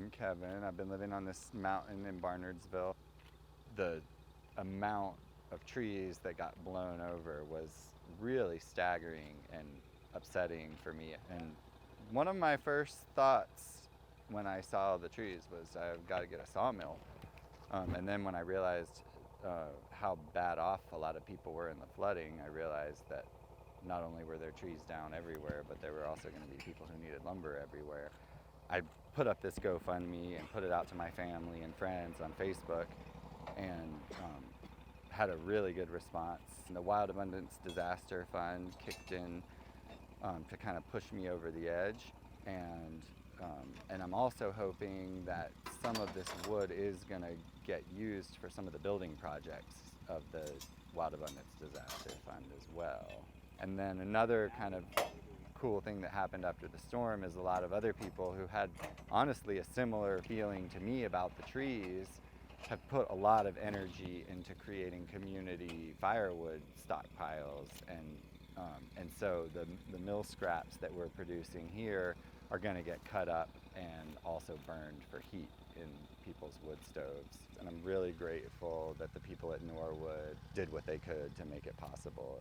I'm Kevin. I've been living on this mountain in Barnardsville. The amount of trees that got blown over was really staggering and upsetting for me. And one of my first thoughts when I saw the trees was I've got to get a sawmill. And then when I realized how bad off a lot of people were in the flooding, I realized that not only were there trees down everywhere, but there were also going to be people who needed lumber everywhere. I put up this GoFundMe and put it out to my family and friends on Facebook, and had a really good response. And the Wild Abundance Disaster Fund kicked in to kind of push me over the edge, and I'm also hoping that some of this wood is going to get used for some of the building projects of the Wild Abundance Disaster Fund as well. And then another kind of cool thing that happened after the storm is a lot of other people who had honestly a similar feeling to me about the trees have put a lot of energy into creating community firewood stockpiles, and so the mill scraps that we're producing here are going to get cut up and also burned for heat in people's wood stoves. And I'm really grateful that the people at Norwood did what they could to make it possible.